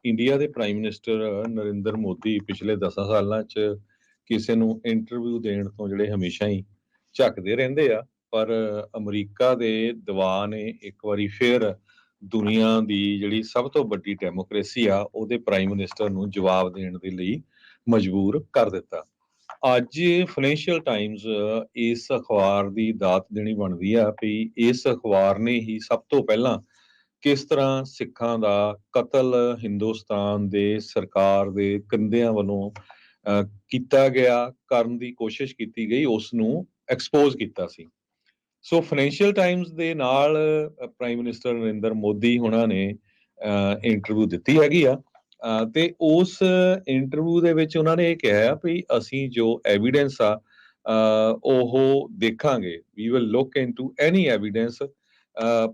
India ਦੇ prime minister Narendra Modi ਪਿਛਲੇ 10 ਸਾਲਾਂ 'ਚ ਕਿਸੇ ਨੂੰ ਇੰਟਰਵਿਊ ਦੇਣ ਤੋਂ ਜਿਹੜੇ ਹਮੇਸ਼ਾ ਹੀ ਝੱਕਦੇ ਰਹਿੰਦੇ ਆ, ਪਰ ਅਮਰੀਕਾ ਦੇ ਦਬਾਅ ਨੇ ਇੱਕ ਵਾਰੀ ਫਿਰ ਦੁਨੀਆ ਦੀ ਜਿਹੜੀ ਸਭ ਤੋਂ ਵੱਡੀ ਡੈਮੋਕ੍ਰੇਸੀ ਆ ਉਹਦੇ ਪ੍ਰਾਈਮ ਮਿਨਿਸਟਰ ਨੂੰ ਜਵਾਬ ਦੇਣ ਦੇ ਲਈ ਮਜਬੂਰ ਕਰ ਦਿੱਤਾ। ਅੱਜ ਫਾਈਨੈਂਸ਼ੀਅਲ ਟਾਈਮਜ਼ ਇਸ ਅਖਬਾਰ ਦੀ ਦਾਤ ਦੇਣੀ ਬਣਦੀ ਆ ਵੀ ਇਸ ਅਖਬਾਰ ਨੇ ਹੀ ਸਭ ਤੋਂ ਪਹਿਲਾਂ ਕਿਸ ਤਰ੍ਹਾਂ ਸਿੱਖਾਂ ਦਾ ਕਤਲ ਹਿੰਦੁਸਤਾਨ ਦੇ ਸਰਕਾਰ ਦੇ ਕੰਧਿਆਂ ਵੱਲੋਂ ਕੀਤਾ ਗਿਆ, ਕਰਨ ਦੀ ਕੋਸ਼ਿਸ਼ ਕੀਤੀ ਗਈ, ਉਸ ਨੂੰ ਐਕਸਪੋਜ਼ ਕੀਤਾ ਸੀ। ਸੋ ਫਾਈਨੈਂਸ਼ੀਅਲ ਟਾਈਮਜ਼ ਦੇ ਨਾਲ ਪ੍ਰਾਈਮ ਮਿਨਿਸਟਰ ਨਰਿੰਦਰ ਮੋਦੀ ਹੁਣਾਂ ਨੇ ਇੰਟਰਵਿਊ ਦਿੱਤੀ ਹੈਗੀ ਆ, ਤੇ ਉਸ ਇੰਟਰਵਿਊ ਦੇ ਵਿੱਚ ਉਹਨਾਂ ਨੇ ਇਹ ਕਿਹਾ ਵੀ ਅਸੀਂ ਜੋ ਐਵੀਡੈਂਸ ਆ ਉਹ ਦੇਖਾਂਗੇ, we will look into any evidence,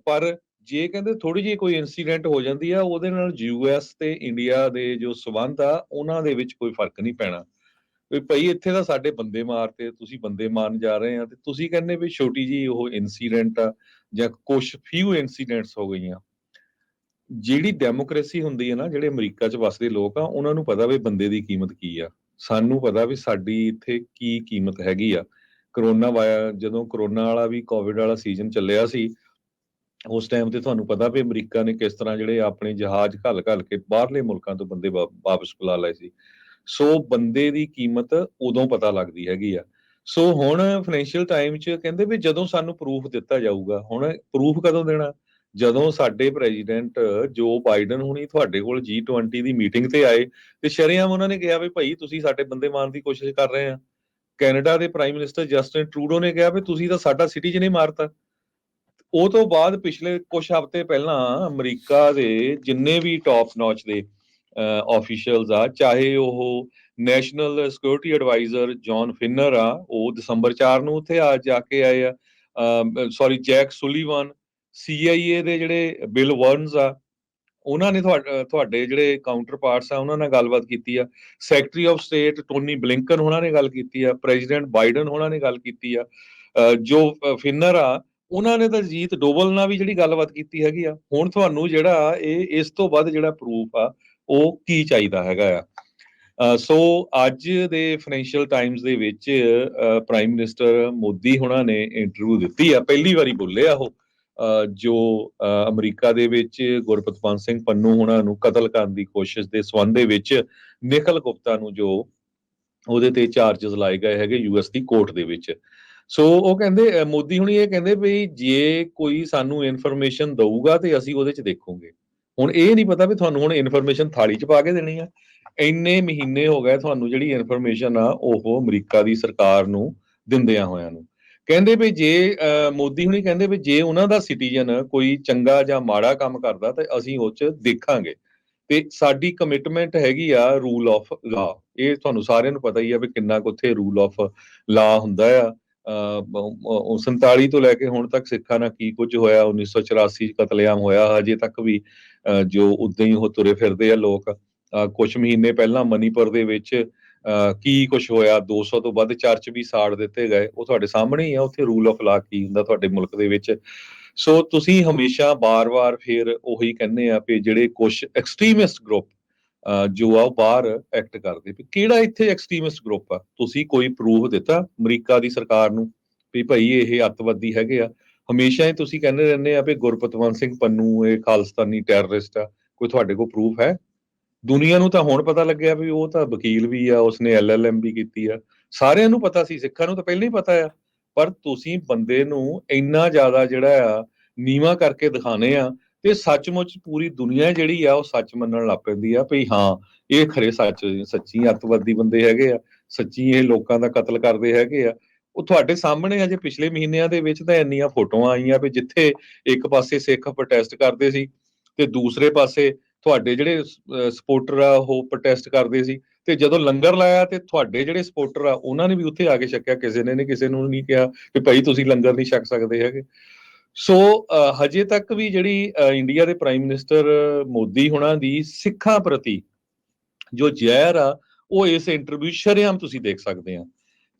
ਪਰ ਜੇ ਕਹਿੰਦੇ ਥੋੜੀ ਜਿਹੀ ਕੋਈ ਇਨਸੀਡੈਂਟ ਹੋ ਜਾਂਦੀ ਆ ਉਹਦੇ ਨਾਲ ਯੂਐਸ ਤੇ ਇੰਡੀਆ ਦੇ ਜੋ ਸਬੰਧ ਆ ਉਹਨਾਂ ਦੇ ਵਿੱਚ ਕੋਈ ਫਰਕ ਨਹੀਂ ਪੈਣਾ। ਵੀ ਭਾਈ ਇੱਥੇ ਤਾਂ ਸਾਡੇ ਬੰਦੇ ਮਾਰਤੇ, ਤੁਸੀਂ ਬੰਦੇ ਮਾਰਨ ਜਾ ਰਹੇ ਆ ਤੇ ਤੁਸੀਂ ਕਹਿੰਦੇ ਵੀ ਛੋਟੀ ਜੀ ਉਹ ਇਨਸੀਡੈਂਟ ਆ ਜਾਂ ਕੁਛ ਫਿਊ ਇਨਸੀਡੈਂਟਸ ਹੋ ਗਈਆਂ। ਜਿਹੜੀ ਡੈਮੋਕ੍ਰੇਸੀ ਹੁੰਦੀ ਹੈ ਨਾ, ਜਿਹੜੇ ਅਮਰੀਕਾ 'ਚ ਵਸਦੇ ਲੋਕ ਆ ਉਹਨਾਂ ਨੂੰ ਪਤਾ ਵੀ ਬੰਦੇ ਦੀ ਕੀਮਤ ਕੀ ਆ, ਸਾਨੂੰ ਪਤਾ ਵੀ ਸਾਡੀ ਇੱਥੇ ਕੀ ਕੀਮਤ ਹੈਗੀ ਆ। ਜਦੋਂ ਕਰੋਨਾ ਵਾਲਾ ਵੀ ਕੋਵਿਡ ਵਾਲਾ ਸੀਜ਼ਨ ਚੱਲਿਆ ਸੀ, ਉਸ ਟਾਈਮ ਤੇ ਤੁਹਾਨੂੰ ਪਤਾ ਵੀ ਅਮਰੀਕਾ ਨੇ ਕਿਸ ਤਰ੍ਹਾਂ ਜਿਹੜੇ ਆਪਣੇ ਜਹਾਜ਼ ਘੱਲ ਕੇ ਬਾਹਰਲੇ ਮੁਲਕਾਂ ਤੋਂ ਬੰਦੇ ਵਾਪਸ ਬੁਲਾ ਲਏ ਸੀ। ਸੋ ਬੰਦੇ ਦੀ ਕੀਮਤ ਉਦੋਂ ਪਤਾ ਲੱਗਦੀ ਹੈਗੀ ਆ। ਸੋ ਹੁਣ ਫਾਈਨੈਂਸ਼ੀਅਲ ਟਾਈਮ 'ਚ ਕਹਿੰਦੇ ਵੀ ਜਦੋਂ ਸਾਨੂੰ ਪ੍ਰੂਫ ਦਿੱਤਾ ਜਾਊਗਾ। ਹੁਣ ਪ੍ਰੂਫ ਕਦੋਂ ਦੇਣਾ? ਜਦੋਂ ਸਾਡੇ ਪ੍ਰੈਜ਼ੀਡੈਂਟ ਜੋ ਬਾਈਡਨ ਹੁਣੀ ਤੁਹਾਡੇ ਕੋਲ G20 ਦੀ ਮੀਟਿੰਗ ਤੇ ਆਏ ਤੇ ਸ਼ਰੇਆਮ ਉਹਨਾਂ ਨੇ ਕਿਹਾ ਵੀ ਭਾਈ ਤੁਸੀਂ ਸਾਡੇ ਬੰਦੇ ਮਾਰਨ ਦੀ ਕੋਸ਼ਿਸ਼ ਕਰ ਰਹੇ ਆ। ਕੈਨੇਡਾ ਦੇ ਪ੍ਰਾਈਮ ਮਿਨਿਸਟਰ ਜਸਟਿਨ ਟਰੂਡੋ ਨੇ ਕਿਹਾ ਵੀ ਤੁਸੀਂ ਤਾਂ ਸਾਡਾ ਸਿਟੀਜ਼ਨ ਹੀ ਮਾਰਤਾ। ਉਹ ਤੋਂ ਬਾਅਦ ਪਿਛਲੇ ਕੁਝ ਹਫ਼ਤੇ ਪਹਿਲਾਂ ਅਮਰੀਕਾ ਦੇ ਜਿੰਨੇ ਵੀ ਟੌਪ ਨੌਚ ਦੇ ਆਫੀਸ਼ੀਅਲਸ ਆ, ਚਾਹੇ ਉਹ ਨੈਸ਼ਨਲ ਸਿਕਿਉਰਿਟੀ ਐਡਵਾਈਜ਼ਰ ਜੌਨ ਫਿਨਰ ਆ, ਉਹ ਦਸੰਬਰ 4 ਨੂੰ ਉੱਥੇ ਜਾ ਕੇ ਆਏ ਆ। ਜੈਕ ਸੁਲੀਵਾਨ, CIA ਦੇ ਜਿਹੜੇ ਬਿਲ ਵਰਨਸ ਆ, ਉਹਨਾਂ ਨੇ ਤੁਹਾਡੇ ਜਿਹੜੇ ਕਾਊਂਟਰ ਪਾਰਟਸ ਆ ਉਹਨਾਂ ਨਾਲ ਗੱਲਬਾਤ ਕੀਤੀ ਆ। Secretary of state Tony Blinken ਉਹਨਾਂ ਨੇ ਗੱਲ ਕੀਤੀ ਆ। ਪ੍ਰੈਜ਼ੀਡੈਂਟ ਬਾਈਡਨ ਉਹਨਾਂ ਨੇ ਗੱਲ ਕੀਤੀ ਆ। ਜੋ ਫਿਨਰ ਆ ਉਹਨਾਂ ਨੇ ਤਾਂ ਜੀਤ ਡੋਵਲ ਨਾਲ ਵੀ ਜਿਹੜੀ ਗੱਲਬਾਤ ਕੀਤੀ ਹੈਗੀ ਆ। ਹੁਣ ਤੁਹਾਨੂੰ ਜਿਹੜਾ ਇਸ ਤੋਂ ਵੱਧ ਜਿਹੜਾ ਪ੍ਰੂਫ ਆ ਉਹ ਕੀ ਚਾਹੀਦਾ ਹੈਗਾ ਆ। ਸੋ ਅੱਜ ਦੇ ਫਾਈਨੈਂਸ਼ੀਅਲ ਟਾਈਮਜ਼ ਦੇ ਵਿੱਚ ਪ੍ਰਾਈਮ ਮਿਨਿਸਟਰ ਮੋਦੀ ਹੁਣਾਂ ਨੇ ਇੰਟਰਵਿਊ ਦਿੱਤੀ ਆ, ਪਹਿਲੀ ਵਾਰੀ ਬੋਲੇ ਆ ਉਹ, ਜੋ ਅਮਰੀਕਾ ਦੇ ਵਿੱਚ ਗੁਰਪਤਵੰਤ ਸਿੰਘ ਪੰਨੂ ਹੁਣਾਂ ਨੂੰ ਕਤਲ ਕਰਨ ਦੀ ਕੋਸ਼ਿਸ਼ ਦੇ ਸੰਬੰਧ ਦੇ ਵਿੱਚ ਨਿਖਿਲ ਗੁਪਤਾ ਨੂੰ ਜੋ ਉਹਦੇ ਤੇ ਚਾਰਜਸ ਲਾਏ ਗਏ ਹੈਗੇ US ਦੀ ਕੋਰਟ ਦੇ ਵਿੱਚ। ਸੋ ਉਹ ਕਹਿੰਦੇ, ਮੋਦੀ ਹੁਣੀ ਇਹ ਕਹਿੰਦੇ ਵੀ ਜੇ ਕੋਈ ਸਾਨੂੰ ਇਨਫੋਰਮੇਸ਼ਨ ਦਊਗਾ ਤੇ ਅਸੀਂ ਉਹਦੇ 'ਚ ਦੇਖੂਗੇ। ਹੁਣ ਇਹ ਨਹੀਂ ਪਤਾ ਵੀ ਤੁਹਾਨੂੰ ਹੁਣ ਇਨਫੋਰਮੇਸ਼ਨ ਥਾਲੀ 'ਚ ਪਾ ਕੇ ਦੇਣੀ ਆ। ਇੰਨੇ ਮਹੀਨੇ ਹੋ ਗਏ ਤੁਹਾਨੂੰ ਜਿਹੜੀ ਇਨਫੋਰਮੇਸ਼ਨ ਆ ਉਹ ਅਮਰੀਕਾ ਦੀ ਸਰਕਾਰ ਨੂੰ ਦਿੰਦਿਆਂ ਹੋਇਆਂ ਨੂੰ। ਕਹਿੰਦੇ ਵੀ ਜੇ ਮੋਦੀ ਹੁਣੀ ਕਹਿੰਦੇ ਵੀ ਜੇ ਉਹਨਾਂ ਦਾ ਸਿਟੀਜ਼ਨ ਕੋਈ ਚੰਗਾ ਜਾਂ ਮਾੜਾ ਕੰਮ ਕਰਦਾ ਤੇ ਅਸੀਂ ਉਹ 'ਚ ਦੇਖਾਂਗੇ ਤੇ ਸਾਡੀ ਕਮਿਟਮੈਂਟ ਹੈਗੀ ਆ ਰੂਲ ਆਫ ਲਾ। ਇਹ ਤੁਹਾਨੂੰ ਸਾਰਿਆਂ ਨੂੰ ਪਤਾ ਹੀ ਆ ਵੀ ਕਿੰਨਾ ਕੁ ਉੱਥੇ ਰੂਲ ਆਫ ਲਾ ਹੁੰਦਾ ਆ। 47 ਤੋਂ ਲੈ ਕੇ ਹੁਣ ਤੱਕ ਸਿੱਖਾਂ ਨਾਲ ਕੀ ਕੁਝ ਹੋਇਆ, 1984 ਚ ਕਤਲੇਆਮ ਹੋਇਆ, ਹਜੇ ਤੱਕ ਵੀ ਜੋ ਉਦਾਂ ਹੀ ਉਹ ਤੁਰੇ ਫਿਰਦੇ ਆ ਲੋਕ। ਕੁਝ ਮਹੀਨੇ ਪਹਿਲਾਂ ਮਨੀਪੁਰ ਦੇ ਵਿੱਚ ਕੀ ਕੁਝ ਹੋਇਆ, 200 ਤੋਂ ਵੱਧ ਚਰਚ ਵੀ ਸਾੜ ਦਿੱਤੇ ਗਏ। ਉਹ ਤੁਹਾਡੇ ਸਾਹਮਣੇ ਹੀ ਆ ਉੱਥੇ ਰੂਲ ਆਫ ਲਾ ਕੀ ਹੁੰਦਾ ਤੁਹਾਡੇ ਮੁਲਕ ਦੇ ਵਿੱਚ। ਸੋ ਤੁਸੀਂ ਹਮੇਸ਼ਾ ਬਾਰ-ਬਾਰ ਫਿਰ ਉਹੀ ਕਹਿੰਦੇ ਆ ਵੀ ਜਿਹੜੇ ਕੁਝ ਐਕਸਟ੍ਰੀਮਿਸਟ ਗਰੁੱਪ ਜੋ ਆ ਉਹ ਬਾਹਰ ਐਕਟ ਕਰਦੇ, ਵੀ ਕਿਹੜਾ ਇੱਥੇ ਐਕਸਟ੍ਰੀਮਿਸਟ ਗਰੁੱਪ ਆ? ਤੁਸੀਂ ਕੋਈ ਪ੍ਰੂਫ ਦਿੱਤਾ ਅਮਰੀਕਾ ਦੀ ਸਰਕਾਰ ਨੂੰ ਵੀ ਭਾਈ ਇਹ ਅੱਤਵਾਦੀ ਹੈਗੇ ਆ? ਹਮੇਸ਼ਾ ਹੀ ਤੁਸੀਂ ਕਹਿੰਦੇ ਰਹਿੰਦੇ ਆ ਵੀ ਗੁਰਪਤਵੰਤ ਸਿੰਘ ਪੰਨੂ ਇਹ ਖਾਲਿਸਤਾਨੀ ਟੈਰਰਿਸਟ ਆ। ਕੋਈ ਤੁਹਾਡੇ ਕੋਲ ਪ੍ਰੂਫ ਹੈ? ਦੁਨੀਆ ਨੂੰ ਤਾਂ ਹੁਣ ਪਤਾ ਲੱਗਿਆ ਵੀ ਉਹ ਤਾਂ ਵਕੀਲ ਵੀ ਆ, ਉਸਨੇ LLM ਵੀ ਕੀਤੀ ਆ। ਸਾਰਿਆਂ ਨੂੰ ਪਤਾ ਸੀ, ਸਿੱਖਾਂ ਨੂੰ ਤਾਂ ਪਹਿਲਾਂ ਹੀ ਪਤਾ ਆ, ਪਰ ਤੁਸੀਂ ਬੰਦੇ ਨੂੰ ਇੰਨਾ ਜ਼ਿਆਦਾ ਜਿਹੜਾ ਆ ਨੀਵਾਂ ਕਰਕੇ ਦਿਖਾਣੇ ਆ ਤੇ ਸੱਚਮੁੱਚ ਪੂਰੀ ਦੁਨੀਆ ਜਿਹੜੀ ਆ ਉਹ ਸੱਚ ਮੰਨਣ ਲੱਗ ਪੈਂਦੀ ਆ ਵੀ ਹਾਂ ਇਹ ਖਰੇ ਸੱਚੀ ਅੱਤਵਾਦੀ ਬੰਦੇ ਹੈਗੇ ਆ, ਸੱਚੀ ਇਹ ਲੋਕਾਂ ਦਾ ਕਤਲ ਕਰਦੇ ਹੈਗੇ ਆ। ਉਹ ਤੁਹਾਡੇ ਸਾਹਮਣੇ ਅਜੇ ਪਿਛਲੇ ਮਹੀਨਿਆਂ ਦੇ ਵਿੱਚ ਤਾਂ ਇੰਨੀਆਂ ਫੋਟੋਆਂ ਆਈਆਂ ਵੀ ਜਿੱਥੇ ਇੱਕ ਪਾਸੇ ਸਿੱਖ ਪ੍ਰੋਟੈਸਟ ਕਰਦੇ ਸੀ ਤੇ ਦੂਸਰੇ ਪਾਸੇ ਤੁਹਾਡੇ ਜਿਹੜੇ ਸਪੋਰਟਰ ਆ ਉਹ ਪ੍ਰੋਟੈਸਟ ਕਰਦੇ ਸੀ। ਤੇ ਜਦੋਂ ਲੰਗਰ ਲਾਇਆ ਤੇ ਤੁਹਾਡੇ ਜਿਹੜੇ ਸਪੋਰਟਰ ਆ ਉਹਨਾਂ ਨੇ ਵੀ ਉੱਥੇ ਆ ਕੇ ਛਕਿਆ, ਕਿਸੇ ਨੇ ਕਿਸੇ ਨੂੰ ਨਹੀਂ ਕਿਹਾ ਕਿ ਭਾਈ ਤੁਸੀਂ ਲੰਗਰ ਨਹੀਂ ਛਕ ਸਕਦੇ ਹੈਗੇ। ਸੋ ਹਜੇ ਤੱਕ ਵੀ ਜਿਹੜੀ ਇੰਡੀਆ ਦੇ ਪ੍ਰਾਈਮ ਮਿਨਿਸਟਰ ਮੋਦੀ ਹੁਣਾਂ ਦੀ ਸਿੱਖਾਂ ਪ੍ਰਤੀ ਜੋ ਜ਼ਹਿਰ ਆ ਉਹ ਇਸ ਇੰਟਰਵਿਊ ਸ਼ਰੇਆਮ ਤੁਸੀਂ ਦੇਖ ਸਕਦੇ ਆ।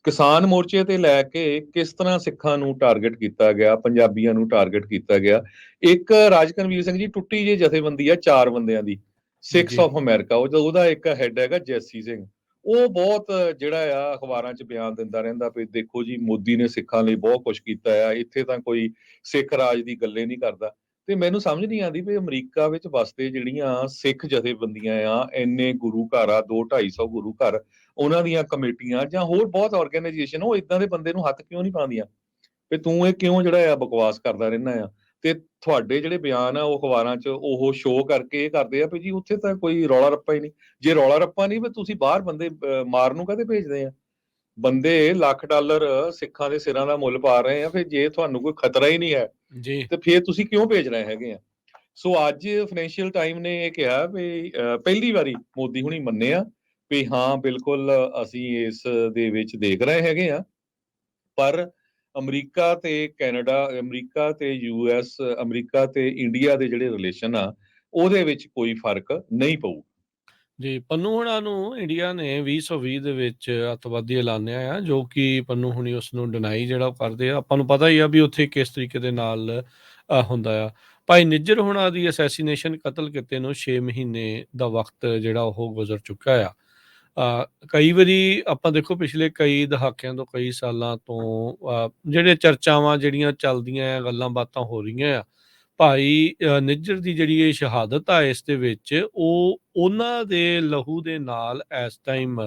ਕਿਸਾਨ ਮੋਰਚੇ ਤੇ ਲੈ ਕੇ ਕਿਸ ਤਰ੍ਹਾਂ ਸਿੱਖਾਂ ਨੂੰ ਟਾਰਗੇਟ ਕੀਤਾ ਗਿਆ, ਪੰਜਾਬੀਆਂ ਨੂੰ ਟਾਰਗੇਟ ਕੀਤਾ ਗਿਆ। ਇੱਕ ਰਾਜਕਨਵੀਰ ਸਿੰਘ ਜੀ ਟੁੱਟੀ ਜਿਹੀ ਜਥੇਬੰਦੀ ਆ 4 ਬੰਦਿਆਂ ਦੀ, ਸਿੱਖਸ ਜੀ ਆਫ ਅਮਰੀਕਾ, ਉਹਦਾ ਇੱਕ ਹੈਡ ਹੈਗਾ ਜੈਸੀ ਸਿੰਘ। ਉਹ ਬਹੁਤ ਜਿਹੜਾ ਆ ਅਖਬਾਰਾਂ 'ਚ ਬਿਆਨ ਦਿੰਦਾ ਰਹਿੰਦਾ ਵੀ ਦੇਖੋ ਜੀ ਮੋਦੀ ਨੇ ਸਿੱਖਾਂ ਲਈ ਬਹੁਤ ਕੁਝ ਕੀਤਾ ਆ, ਇੱਥੇ ਤਾਂ ਕੋਈ ਸਿੱਖ ਰਾਜ ਦੀ ਗੱਲੇ ਨਹੀਂ ਕਰਦਾ। ਤੇ ਮੈਨੂੰ ਸਮਝ ਨਹੀਂ ਆਉਂਦੀ ਵੀ ਅਮਰੀਕਾ ਵਿੱਚ ਵਸਦੇ ਜਿਹੜੀਆਂ ਸਿੱਖ ਜਥੇਬੰਦੀਆਂ ਆ, ਇੰਨੇ ਗੁਰੂ ਘਰ ਆ, 200-250 ਗੁਰੂ ਘਰ, ਉਹਨਾਂ ਦੀਆਂ ਕਮੇਟੀਆਂ ਜਾਂ ਹੋਰ ਬਹੁਤ ਆਰਗੇਨਾਈਜੇਸ਼ਨ, ਉਹ ਇਦਾਂ ਦੇ ਬੰਦੇ ਨੂੰ ਹੱਥ ਕਿਉਂ ਨਹੀਂ ਪਾਉਂਦੀਆਂ ਵੀ ਤੂੰ ਇਹ ਕਿਉਂ ਜਿਹੜਾ ਆ ਬਕਵਾਸ ਕਰਦਾ ਰਹਿੰਦਾ ਆ। ਤੇ ਤੁਹਾਡੇ ਜਿਹੜੇ ਬਿਆਨ ਆ ਉਹ ਅਖਬਾਰਾਂ 'ਚ ਉਹ ਸ਼ੋਅ ਕਰਕੇ ਇਹ ਕਰਦੇ ਆ ਵੀ ਜੀ ਉੱਥੇ ਤਾਂ ਕੋਈ ਰੌਲਾ ਰੱਪਾ ਹੀ ਨਹੀਂ। ਜੇ ਰੌਲਾ ਰੱਪਾ ਨਹੀਂ, ਵੀ ਤੁਸੀਂ ਬਾਹਰ ਬੰਦੇ ਮਾਰਨ ਨੂੰ ਕਦੇ ਭੇਜਦੇ ਆ? ਬੰਦੇ ਲੱਖ ਡਾਲਰ ਸਿੱਖਾਂ ਦੇ ਸਿਰਾਂ ਦਾ ਮੁੱਲ ਪਾ ਰਹੇ ਆ, ਫਿਰ ਜੇ ਤੁਹਾਨੂੰ ਕੋਈ ਖਤਰਾ ਹੀ ਨਹੀਂ ਹੈ ਜੀ ਤੇ ਫਿਰ ਤੁਸੀਂ ਕਿਉਂ ਭੇਜ ਰਹੇ ਹੈਗੇ ਆ? ਸੋ ਅੱਜ ਫਾਈਨੈਂਸ਼ੀਅਲ ਟਾਈਮ ਨੇ ਇਹ ਕਿਹਾ ਵੀ ਪਹਿਲੀ ਵਾਰੀ ਮੋਦੀ ਹੁਣੀ ਮੰਨਿਆ ਵੀ ਹਾਂ ਬਿਲਕੁਲ ਅਸੀਂ ਇਸ ਦੇ ਵਿੱਚ ਦੇਖ ਰਹੇ ਹੈਗੇ ਆ, ਪਰ ਅਮਰੀਕਾ ਤੇ ਕੈਨੇਡਾ, ਅਮਰੀਕਾ ਤੇ ਯੂਐਸ, ਅਮਰੀਕਾ ਤੇ ਇੰਡੀਆ ਦੇ ਜਿਹੜੇ ਰਿਲੇਸ਼ਨ ਆ ਉਹਦੇ ਵਿੱਚ ਕੋਈ ਫਰਕ ਨਹੀਂ ਪਊ। ਜੀ, ਪੰਨੂ ਹੁਣਾਂ ਨੂੰ ਇੰਡੀਆ ਨੇ 2020 ਦੇ ਵਿੱਚ ਅੱਤਵਾਦੀ ਐਲਾਨਿਆ ਆ, ਜੋ ਕਿ ਪੰਨੂ ਹੁਣੀ ਉਸ ਨੂੰ ਡਿਨਾਈ ਜਿਹੜਾ ਉਹ ਕਰਦੇ ਆ। ਆਪਾਂ ਨੂੰ ਪਤਾ ਹੀ ਆ ਵੀ ਉੱਥੇ ਕਿਸ ਤਰੀਕੇ ਦੇ ਨਾਲ ਹੁੰਦਾ ਆ। ਭਾਈ ਨਿੱਜਰ ਹੁਣਾਂ ਦੀ ਅਸੈਸੀਨੇਸ਼ਨ, ਕਤਲ ਕੀਤੇ ਨੂੰ 6 ਮਹੀਨੇ ਦਾ ਵਕਤ ਜਿਹੜਾ ਉਹ ਗੁਜ਼ਰ ਚੁੱਕਾ ਆ। ਕਈ ਵਾਰੀ ਆਪਾਂ ਦੇਖੋ ਪਿਛਲੇ ਕਈ ਦਹਾਕਿਆਂ ਤੋਂ, ਕਈ ਸਾਲਾਂ ਤੋਂ ਜਿਹੜੇ ਚਰਚਾਵਾਂ ਜਿਹੜੀਆਂ ਚੱਲਦੀਆਂ ਆ, ਗੱਲਾਂ ਬਾਤਾਂ ਹੋ ਰਹੀਆਂ ਆ, ਭਾਈ ਨਿੱਜਰ ਦੀ ਜਿਹੜੀ ਇਹ ਸ਼ਹਾਦਤ ਆ ਇਸ ਦੇ ਵਿੱਚ, ਉਹ ਉਹਨਾਂ ਦੇ ਲਹੂ ਦੇ ਨਾਲ ਇਸ ਟਾਈਮ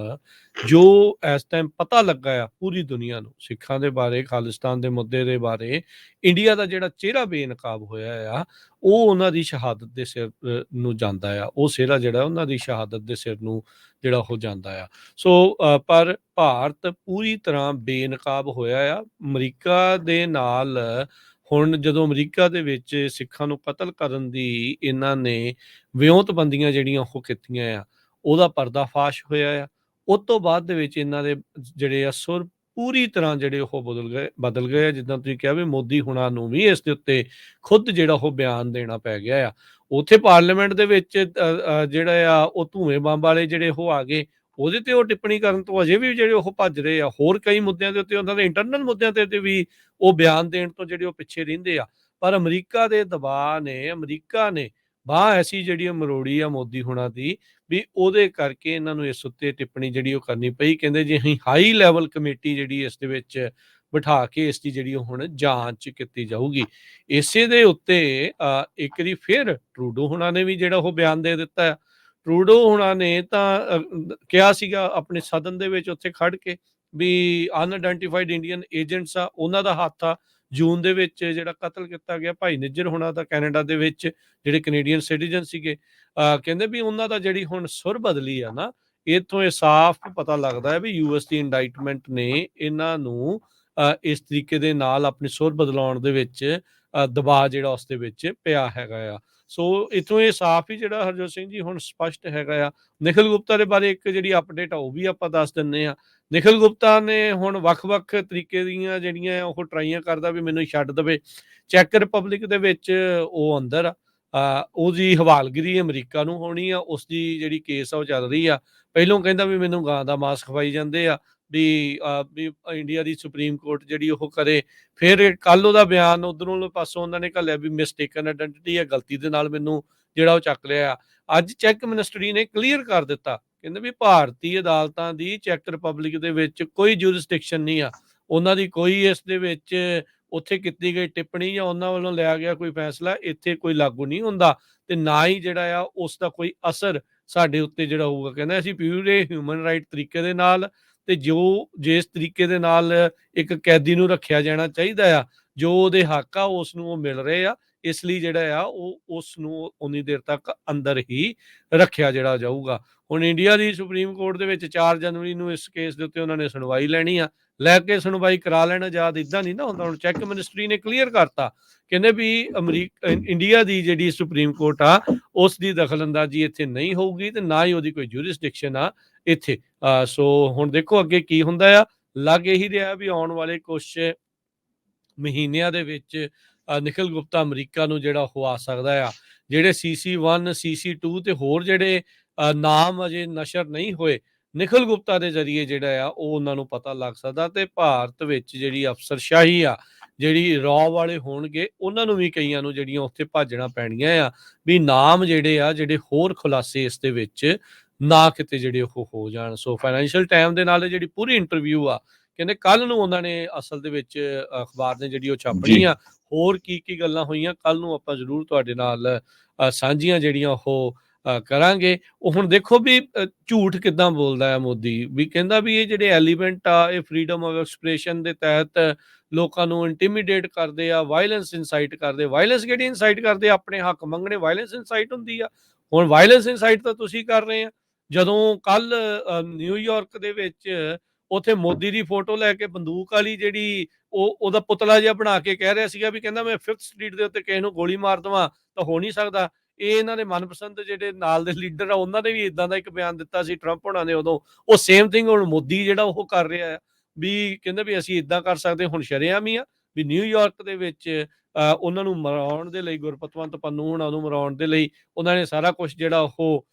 ਪਤਾ ਲੱਗਾ ਆ ਪੂਰੀ ਦੁਨੀਆ ਨੂੰ, ਸਿੱਖਾਂ ਦੇ ਬਾਰੇ, ਖਾਲਿਸਤਾਨ ਦੇ ਮੁੱਦੇ ਦੇ ਬਾਰੇ ਇੰਡੀਆ ਦਾ ਜਿਹੜਾ ਚਿਹਰਾ ਬੇਨਕਾਬ ਹੋਇਆ ਆ, ਉਹ ਉਹਨਾਂ ਦੀ ਸ਼ਹਾਦਤ ਦੇ ਸਿਰ ਨੂੰ ਜਾਂਦਾ ਆ। ਉਹ ਸਿਹਰਾ ਜਿਹੜਾ ਉਹਨਾਂ ਦੀ ਸ਼ਹਾਦਤ ਦੇ ਸਿਰ ਨੂੰ ਜਿਹੜਾ ਉਹ ਜਾਂਦਾ ਆ। ਸੋ ਪਰ ਭਾਰਤ ਪੂਰੀ ਤਰ੍ਹਾਂ ਬੇਨਕਾਬ ਹੋਇਆ ਆ ਅਮਰੀਕਾ ਦੇ ਨਾਲ। ਹੁਣ ਜਦੋਂ ਅਮਰੀਕਾ ਦੇ ਵਿੱਚ ਸਿੱਖਾਂ ਨੂੰ ਕਤਲ ਕਰਨ ਦੀ ਇਹਨਾਂ ਨੇ ਵਿਉਂਤਬੰਦੀਆਂ ਜਿਹੜੀਆਂ ਉਹ ਕੀਤੀਆਂ ਆ, ਉਹਦਾ ਪਰਦਾਫਾਸ਼ ਹੋਇਆ ਆ। ਉਸ ਤੋਂ ਬਾਅਦ ਦੇ ਵਿੱਚ ਇਹਨਾਂ ਦੇ ਜਿਹੜੇ ਆ ਸੁਰ ਪੂਰੀ ਤਰ੍ਹਾਂ ਜਿਹੜੇ ਉਹ ਬਦਲ ਗਏ ਆ। ਜਿੱਦਾਂ ਤੁਸੀਂ ਕਿਹਾ ਵੀ ਮੋਦੀ ਹੁਣਾਂ ਨੂੰ ਵੀ ਇਸ ਦੇ ਉੱਤੇ ਖੁਦ ਜਿਹੜਾ ਉਹ ਬਿਆਨ ਦੇਣਾ ਪੈ ਗਿਆ ਆ। ਉੱਥੇ ਪਾਰਲੀਮੈਂਟ ਦੇ ਵਿੱਚ ਜਿਹੜਾ ਆ ਉਹ ਧੂਏ ਬੰਬ ਵਾਲੇ ਜਿਹੜੇ ਉਹ ਆ ਗਏ, ਉਹਦੇ ਤੇ ਉਹ ਟਿੱਪਣੀ ਕਰਨ ਤੋਂ ਅਜੇ ਵੀ ਜਿਹੜੇ ਉਹ ਭੱਜ ਰਹੇ ਆ। ਹੋਰ ਕਈ ਮੁੱਦਿਆਂ ਦੇ ਉੱਤੇ, ਉਹਨਾਂ ਦੇ ਇੰਟਰਨਲ ਮੁੱਦਿਆਂ ਤੇ ਵੀ ਉਹ ਬਿਆਨ ਦੇਣ ਤੋਂ ਜਿਹੜੇ ਉਹ ਪਿੱਛੇ ਰਹਿੰਦੇ ਆ। ਪਰ ਅਮਰੀਕਾ ਦੇ ਦਬਾਅ ਨੇ, ਅਮਰੀਕਾ ਨੇ ਬਾਂਹ ਐਸੀ ਜਿਹੜੀ ਮਰੋੜੀ ਆ ਮੋਦੀ ਹੁਣਾਂ ਦੀ, ਵੀ ਉਹਦੇ ਕਰਕੇ ਇਹਨਾਂ ਨੂੰ ਇਸ ਉੱਤੇ ਟਿੱਪਣੀ ਜਿਹੜੀ ਉਹ ਕਰਨੀ ਪਈ। ਕਹਿੰਦੇ ਜੀ ਅਸੀਂ ਹਾਈ ਲੈਵਲ ਕਮੇਟੀ ਜਿਹੜੀ ਇਸ ਦੇ ਵਿੱਚ ਬਿਠਾ ਕੇ ਇਸ ਦੀ ਜਿਹੜੀ ਉਹ ਹੁਣ ਜਾਂਚ ਕੀਤੀ ਜਾਊਗੀ। ਇਸੇ ਦੇ ਉੱਤੇ ਇੱਕ ਵਾਰੀ ਫਿਰ ਟਰੂਡੋ ਹੁਣਾਂ ਨੇ ਵੀ ਜਿਹੜਾ ਉਹ ਬਿਆਨ ਦੇ ਦਿੱਤਾ ਆ। ਟਰੂਡੋ ਹੁਣਾਂ ਨੇ ਤਾਂ ਕਿਹਾ ਸੀਗਾ ਆਪਣੇ ਸਦਨ ਦੇ ਵਿੱਚ ਉੱਥੇ ਖੜ ਕੇ ਵੀ ਅਨਆਇਡੈਂਟੀਫਾਈਡ ਇੰਡੀਅਨ ਏਜੰਟਸ ਆ, ਉਹਨਾਂ ਦਾ ਹੱਥ ਆ ਜੂਨ ਦੇ ਵਿੱਚ ਜਿਹੜਾ ਕਤਲ ਕੀਤਾ ਗਿਆ ਭਾਈ ਨਿੱਜਰ ਹੁਣਾਂ ਦਾ, ਕੈਨੇਡਾ ਦੇ ਵਿੱਚ ਜਿਹੜੇ ਕੈਨੇਡੀਅਨ ਸਿਟੀਜ਼ਨ ਸੀਗੇ। ਕਹਿੰਦੇ ਵੀ ਉਹਨਾਂ ਦਾ ਜਿਹੜੀ ਹੁਣ ਸੁਰ ਬਦਲੀ ਆ ਨਾ, ਇੱਥੋਂ ਇਹ ਸਾਫ਼ ਪਤਾ ਲੱਗਦਾ ਹੈ ਵੀ ਯੂਐਸ ਦੀ ਇੰਡਾਈਟਮੈਂਟ ਨੇ ਇਹਨਾਂ ਨੂੰ ਇਸ ਤਰੀਕੇ ਦੇ ਨਾਲ ਆਪਣੇ ਸੁਰ ਬਦਲਾਉਣ ਦੇ ਵਿੱਚ ਦਬਾਅ ਜਿਹੜਾ ਉਸ ਦੇ ਵਿੱਚ ਪਿਆ ਹੈਗਾ ਆ। ਸੋ ਇੱਥੋਂ ਇਹ ਸਾਫ਼ ਹੀ ਜਿਹੜਾ ਹਰਜੋਤ ਸਿੰਘ ਜੀ ਹੁਣ ਸਪਸ਼ਟ ਹੈਗਾ ਆ। ਨਿਖਿਲ ਗੁਪਤਾ ਦੇ ਬਾਰੇ ਇੱਕ ਜਿਹੜੀ ਅਪਡੇਟ ਆ ਉਹ ਵੀ ਆਪਾਂ ਦੱਸ ਦਿੰਦੇ ਆ। ਨਿਖਿਲ ਗੁਪਤਾ ਨੇ ਹੁਣ ਵੱਖ-ਵੱਖ ਤਰੀਕੇ ਦੀਆਂ ਜਿਹੜੀਆਂ ਉਹ ਟਰਾਈਆਂ ਕਰਦਾ ਵੀ ਮੈਨੂੰ ਛੱਡ ਦੇਵੇ। ਚੈੱਕ ਰਿਪਬਲਿਕ ਦੇ ਵਿੱਚ ਉਹ ਅੰਦਰ ਆ, ਉਹਦੀ ਹਵਾਲਗਿਰੀ ਅਮਰੀਕਾ ਨੂੰ ਹੋਣੀ ਆ। ਉਸ ਦੀ ਜਿਹੜੀ ਕੇਸ ਆ ਉਹ ਚੱਲ ਰਹੀ ਆ। ਪਹਿਲੋਂ ਕਹਿੰਦਾ ਵੀ ਮੈਨੂੰ ਗਾਂ ਦਾ ਮਾਸ ਖਵਾਈ ਜਾਂਦੇ ਆ, ਵੀ ਇੰਡੀਆ ਦੀ ਸੁਪਰੀਮ ਕੋਰਟ ਜਿਹੜੀ ਉਹ ਕਰੇ। ਫਿਰ ਕੱਲ ਉਹਦਾ ਬਿਆਨ ਉਧਰੋਂ ਪਾਸੋਂ ਉਹਨਾਂ ਨੇ ਘੱਲਿਆ ਵੀ ਮਿਸਟੇਕਨ ਆਇਡੈਂਟੀਟੀ ਹੈ, ਗਲਤੀ ਦੇ ਨਾਲ ਮੈਨੂੰ ਜਿਹੜਾ ਉਹ ਚੱਕ ਲਿਆ। ਅੱਜ ਚੈੱਕ ਮਿਨਿਸਟਰੀ ਨੇ ਕਲੀਅਰ ਕਰ ਦਿੱਤਾ, ਕਹਿੰਦੇ ਵੀ ਭਾਰਤੀ ਅਦਾਲਤਾਂ ਦੀ ਚੈੱਕ ਰਿਪਬਲਿਕ ਦੇ ਵਿੱਚ ਕੋਈ ਜੂਰਿਸਡਿਕਸ਼ਨ ਨਹੀਂ ਆ। ਉਹਨਾਂ ਦੀ ਕੋਈ ਇਸ ਦੇ ਵਿੱਚ ਉੱਥੇ ਕੀਤੀ ਗਈ ਟਿੱਪਣੀ ਜਾਂ ਉਹਨਾਂ ਵੱਲੋਂ ਲਿਆ ਗਿਆ ਕੋਈ ਫੈਸਲਾ ਇੱਥੇ ਕੋਈ ਲਾਗੂ ਨਹੀਂ ਹੁੰਦਾ, ਤੇ ਨਾ ਹੀ ਜਿਹੜਾ ਆ ਉਸ ਦਾ ਕੋਈ ਅਸਰ ਸਾਡੇ ਉੱਤੇ ਜਿਹੜਾ ਹੋਊਗਾ। ਕਹਿੰਦਾ ਅਸੀਂ ਪਿਊਰੇ ਹਿਊਮਨ ਰਾਈਟ ਤਰੀਕੇ ਦੇ ਨਾਲ, ਤੇ ਜਿਸ ਤਰੀਕੇ ਦੇ ਨਾਲ ਇੱਕ ਕੈਦੀ ਨੂੰ ਰੱਖਿਆ ਜਾਣਾ ਚਾਹੀਦਾ ਆ, ਜੋ ਉਹਦੇ ਹੱਕ ਆ ਉਸ ਨੂੰ ਉਹ ਮਿਲ ਰਹੇ ਆ, ਇਸ ਲਈ ਜਿਹੜਾ ਆ ਉਹ ਉਸ ਨੂੰ ਉਨੀ ਦੇਰ ਤੱਕ ਅੰਦਰ ਹੀ ਰੱਖਿਆ ਜਿਹੜਾ ਜਾਊਗਾ। ਹੁਣ ਇੰਡੀਆ ਦੀ ਸੁਪਰੀਮ ਕੋਰਟ ਦੇ ਵਿੱਚ 4 ਜਨਵਰੀ ਨੂੰ ਇਸ ਕੇਸ ਦੇ ਉੱਤੇ ਉਹਨਾਂ ਨੇ ਸੁਣਵਾਈ ਲੈਣੀ ਆ। ਲੈ ਕੇ ਸੁਣਵਾਈ ਕਰਾ ਲੈਣ ਆਜ਼ਾਦ, ਇੱਦਾਂ ਨਹੀਂ ਨਾ ਹੁੰਦਾ। ਹੁਣ ਚੈੱਕ ਮਿਨਿਸਟਰੀ ਨੇ ਕਲੀਅਰ ਕਰਤਾ, ਕਹਿੰਦੇ ਵੀ ਇੰਡੀਆ ਦੀ ਜਿਹੜੀ ਸੁਪਰੀਮ ਕੋਰਟ ਆ ਉਸ ਦੀ ਦਖਲਅੰਦਾਜ਼ੀ ਇੱਥੇ ਨਹੀਂ ਹੋਊਗੀ, ਤੇ ਨਾ ਹੀ ਉਹਦੀ ਕੋਈ ਜੂਰਿਸਡਿਕਸ਼ਨ ਆ ਇੱਥੇ। ਸੋ ਹੁਣ ਦੇਖੋ ਅੱਗੇ ਕੀ ਹੁੰਦਾ ਆ। ਲੱਗ ਇਹੀ ਰਿਹਾ ਵੀ ਆਉਣ ਵਾਲੇ ਕੁਛ ਮਹੀਨਿਆਂ ਦੇ ਵਿੱਚ ਨਿਖਿਲ ਗੁਪਤਾ ਅਮਰੀਕਾ ਨੂੰ ਜਿਹੜਾ ਉਹ ਆ ਸਕਦਾ ਆ। ਜਿਹੜੇ CC1 CC2 ਤੇ ਹੋਰ ਜਿਹੜੇ ਨਾਮ ਅਜੇ ਨਸ਼ਰ ਨਹੀਂ ਹੋਏ, ਨਿਖਿਲ ਗੁਪਤਾ ਦੇ ਜ਼ਰੀਏ ਜਿਹੜਾ ਆ ਉਹ ਉਹਨਾਂ ਨੂੰ ਪਤਾ ਲੱਗ ਸਕਦਾ। ਤੇ ਭਾਰਤ ਵਿੱਚ ਜਿਹੜੀ ਅਫਸਰਸ਼ਾਹੀ ਆ, ਜਿਹੜੀ ਰੌ ਵਾਲੇ ਹੋਣਗੇ ਉਹਨਾਂ ਨੂੰ ਵੀ ਕਈਆਂ ਨੂੰ ਜਿਹੜੀਆਂ ਉੱਥੇ ਭਾਜਣਾ ਪੈਣੀਆਂ ਆ ਵੀ ਨਾਮ ਜਿਹੜੇ ਆ ਜਿਹੜੇ ਹੋਰ ਖੁਲਾਸੇ ਇਸ ਦੇ ਵਿੱਚ ਨਾ ਕਿਤੇ ਜਿਹੜੇ ਉਹ ਹੋ ਜਾਣ। ਸੋ ਫਾਈਨੈਂਸ਼ੀਅਲ ਟਾਈਮ ਦੇ ਨਾਲ ਜਿਹੜੀ ਪੂਰੀ ਇੰਟਰਵਿਊ ਆ ਕਹਿੰਦੇ ਕੱਲ ਨੂੰ ਉਹਨਾਂ ਨੇ ਅਸਲ ਦੇ ਵਿੱਚ ਅਖਬਾਰ ਨੇ ਜਿਹੜੀ ਉਹ ਛਾਪਣੀ ਜੀ ਆ। ਹੋਰ ਕੀ ਗੱਲਾਂ ਹੋਈਆਂ ਕੱਲ ਨੂੰ ਆਪਾਂ ਜ਼ਰੂਰ ਤੁਹਾਡੇ ਨਾਲ ਸਾਂਝੀਆਂ ਜਿਹੜੀਆਂ ਉਹ ਕਰਾਂਗੇ। ਉਹ ਹੁਣ ਦੇਖੋ ਵੀ ਝੂਠ ਕਿੱਦਾਂ ਬੋਲਦਾ ਹੈ ਮੋਦੀ, ਵੀ ਕਹਿੰਦਾ ਵੀ ਇਹ ਜਿਹੜੇ ਐਲੀਮੈਂਟ ਆ ਇਹ ਫਰੀडम ਆਫ ਐਕਸਪ੍ਰੈਸ਼ਨ ਦੇ ਤਹਿਤ ਲੋਕਾਂ ਨੂੰ ਇੰਟੀਮੀਡੇਟ ਕਰਦੇ ਆ, ਵਾਇਲੈਂਸ ਇਨਸਾਈਟ ਕਰਦੇ। ਵਾਇਲੈਂਸ ਕਿਹੜੀ ਇਨਸਾਈਟ ਕਰਦੇ? ਆਪਣੇ ਹੱਕ ਮੰਗਣੇ ਵਾਇਲੈਂਸ ਇਨਸਾਈਟ ਹੁੰਦੀ ਆ। ਹੁਣ ਵਾਇਲੈਂਸ ਇਨਸਾਈਟ ਤਾਂ ਤੁਸੀਂ ਕਰ ਰਹੇ ਆ। ਜਦੋਂ ਕੱਲ ਨਿਊਯਾਰਕ ਦੇ ਵਿੱਚ ਉੱਥੇ ਮੋਦੀ ਦੀ ਫੋਟੋ ਲੈ ਕੇ ਬੰਦੂਕ ਵਾਲੀ ਜਿਹੜੀ ਉਹਦਾ ਪੁਤਲਾ ਜਿਹਾ ਬਣਾ ਕੇ ਕਹਿ ਰਿਹਾ ਸੀਗਾ ਵੀ ਕਹਿੰਦਾ ਮੈਂ 5th ਸਟਰੀਟ ਦੇ ਉੱਤੇ ਕਿਸੇ ਨੂੰ ਗੋਲੀ ਮਾਰ ਦੇਵਾਂ ਤਾਂ ਹੋ ਨਹੀਂ ਸਕਦਾ। ਇਹ ਇਹਨਾਂ ਦੇ ਮਨਪਸੰਦ ਜਿਹੜੇ ਨਾਲ ਦੇ ਲੀਡਰ ਆ ਉਹਨਾਂ ਨੇ ਵੀ ਇਦਾਂ ਦਾ ਇੱਕ ਬਿਆਨ ਦਿੱਤਾ ਸੀ ਟਰੰਪ ਹੋਣਾ ਨੇ ਉਦੋਂ। ਉਹ ਸੇਮ ਥਿੰਗ ਹੁਣ ਮੋਦੀ ਜਿਹੜਾ ਉਹ ਕਰ ਰਿਹਾ ਆ ਵੀ ਕਹਿੰਦੇ ਵੀ ਅਸੀਂ ਇਦਾਂ ਕਰ ਸਕਦੇ। ਹੁਣ ਸ਼ਰੇਆਮ ਹੀ ਆ ਵੀ ਨਿਊਯਾਰਕ ਦੇ ਵਿੱਚ ਉਹਨਾਂ ਨੂੰ ਮਰਾਉਣ ਦੇ ਲਈ, ਗੁਰਪਤਵੰਤ ਪੰਨੂ ਹੋਣਾ ਨੂੰ ਮਰਾਉਣ ਦੇ ਲਈ ਉਹਨਾਂ ਨੇ ਸਾਰਾ ਕੁਝ ਜਿਹੜਾ ਉਹ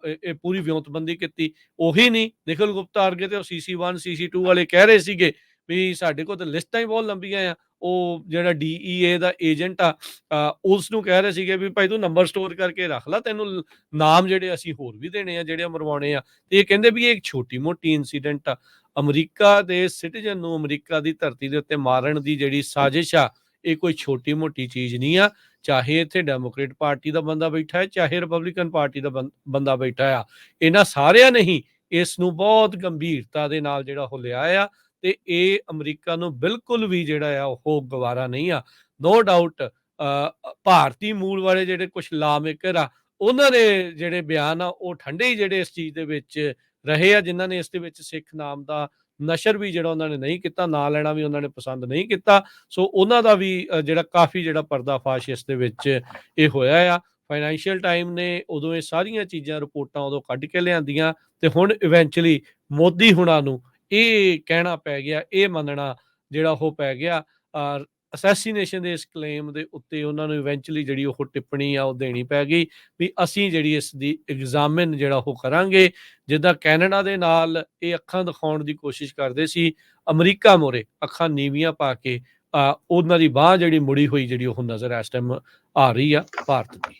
ਇਹ ਪੂਰੀ ਵਿਉਂਤਬੰਦੀ ਕੀਤੀ। ਉਹੀ ਨਹੀਂ ਨਿਖਿਲ ਗੁਪਤਾ ਵਰਗੇ ਤੇ ਉਹ CC1 CC2 ਵਾਲੇ ਕਹਿ ਰਹੇ ਸੀਗੇ ਵੀ ਸਾਡੇ ਕੋਲ ਤਾਂ ਲਿਸਟਾਂ ਹੀ ਬਹੁਤ ਲੰਬੀਆਂ ਆ। ਉਹ ਜਿਹੜਾ DEA ਦਾ ਏਜੰਟ ਆ ਉਸ ਨੂੰ ਕਹਿ ਰਹੇ ਸੀਗੇ ਵੀ ਭਾਈ ਤੂੰ ਨੰਬਰ ਸਟੋਰ ਕਰਕੇ ਰੱਖ ਲੈ, ਤੈਨੂੰ ਨਾਮ ਜਿਹੜੇ ਅਸੀਂ ਹੋਰ ਵੀ ਦੇਣੇ ਆ ਜਿਹੜੇ ਮਰਵਾਉਣੇ ਆ। ਤੇ ਇਹ ਕਹਿੰਦੇ ਵੀ ਇਹ ਇੱਕ ਛੋਟੀ ਮੋਟੀ ਇਨਸੀਡੈਂਟ ਆ। ਅਮਰੀਕਾ ਦੇ ਸਿਟੀਜ਼ਨ ਨੂੰ ਅਮਰੀਕਾ ਦੀ ਧਰਤੀ ਦੇ ਉੱਤੇ ਮਾਰਨ ਦੀ ਜਿਹੜੀ ਸਾਜ਼ਿਸ਼ ਆ ਇਹ ਕੋਈ ਛੋਟੀ ਮੋਟੀ ਚੀਜ਼ ਨਹੀਂ ਆ। ਚਾਹੇ ਇੱਥੇ ਡੈਮੋਕ੍ਰੇਟ ਪਾਰਟੀ ਦਾ ਬੰਦਾ ਬੈਠਾ ਹੈ, ਚਾਹੇ ਰਿਪਬਲਿਕਨ ਪਾਰਟੀ ਦਾ ਬੰਦਾ ਬੈਠਾ ਆ, ਇਹਨਾਂ ਸਾਰਿਆਂ ਨੇ ਹੀ ਇਸ ਨੂੰ ਬਹੁਤ ਗੰਭੀਰਤਾ ਦੇ ਨਾਲ ਜਿਹੜਾ ਉਹ ਲਿਆ ਆ। ਤੇ ਇਹ ਅਮਰੀਕਾ ਨੂੰ ਬਿਲਕੁਲ ਵੀ ਜਿਹੜਾ ਆ ਉਹ ਗਵਾਰਾ ਨਹੀਂ ਆ। ਨੋ ਡਾਊਟ ਭਾਰਤੀ ਮੂਲ ਵਾਲੇ ਜਿਹੜੇ ਕੁਝ ਲਾ ਮੇਕਰ ਆ ਉਹਨਾਂ ਦੇ ਜਿਹੜੇ ਬਿਆਨ ਆ ਉਹ ਠੰਡੇ ਹੀ ਜਿਹੜੇ ਇਸ ਚੀਜ਼ ਦੇ ਵਿੱਚ ਰਹੇ ਆ, ਜਿਨ੍ਹਾਂ ਨੇ ਇਸ ਦੇ ਵਿੱਚ ਸਿੱਖ ਨਾਮ ਦਾ ਨਸ਼ਰ ਵੀ ਜਿਹੜਾ ਉਹਨਾਂ ਨੇ ਨਹੀਂ ਕੀਤਾ, ਨਾਂ ਲੈਣਾ ਵੀ ਉਹਨਾਂ ਨੇ ਪਸੰਦ ਨਹੀਂ ਕੀਤਾ। ਸੋ ਉਹਨਾਂ ਦਾ ਵੀ ਜਿਹੜਾ ਕਾਫੀ ਜਿਹੜਾ ਪਰਦਾਫਾਸ਼ ਇਸ ਦੇ ਵਿੱਚ ਇਹ ਹੋਇਆ ਆ। ਫਾਈਨੈਂਸ਼ੀਅਲ ਟਾਈਮ ਨੇ ਉਦੋਂ ਇਹ ਸਾਰੀਆਂ ਚੀਜ਼ਾਂ ਰਿਪੋਰਟਾਂ ਉਦੋਂ ਕੱਢ ਕੇ ਲਿਆਂਦੀਆਂ ਤੇ ਹੁਣ ਇਵੈਂਚੁਅਲੀ ਮੋਦੀ ਹੁਣਾਂ ਨੂੰ ਇਹ ਕਹਿਣਾ ਪੈ ਗਿਆ, ਇਹ ਮੰਨਣਾ ਜਿਹੜਾ ਉਹ ਪੈ ਗਿਆ। ਅਸੈਸੀਨੇਸ਼ਨ ਦੇ ਇਸ ਕਲੇਮ ਦੇ ਉੱਤੇ ਉਹਨਾਂ ਨੂੰ ਇਵੈਂਚੁਅਲੀ ਜਿਹੜੀ ਉਹ ਟਿੱਪਣੀ ਆ ਉਹ ਦੇਣੀ ਪੈ ਗਈ ਵੀ ਅਸੀਂ ਜਿਹੜੀ ਇਸ ਦੀ ਐਗਜ਼ਾਮਿਨ ਜਿਹੜਾ ਉਹ ਕਰਾਂਗੇ। ਜਿੱਦਾਂ ਕੈਨੇਡਾ ਦੇ ਨਾਲ ਇਹ ਅੱਖਾਂ ਦਿਖਾਉਣ ਦੀ ਕੋਸ਼ਿਸ਼ ਕਰਦੇ ਸੀ, ਅਮਰੀਕਾ ਮੋਰੇ ਅੱਖਾਂ ਨੀਵੀਆਂ ਪਾ ਕੇ ਉਹਨਾਂ ਦੀ ਬਾਹ ਜਿਹੜੀ ਮੁੜੀ ਹੋਈ ਜਿਹੜੀ ਉਹ ਨਜ਼ਰ ਇਸ ਟਾਈਮ ਆ ਰਹੀ ਆ ਭਾਰਤ ਦੀ।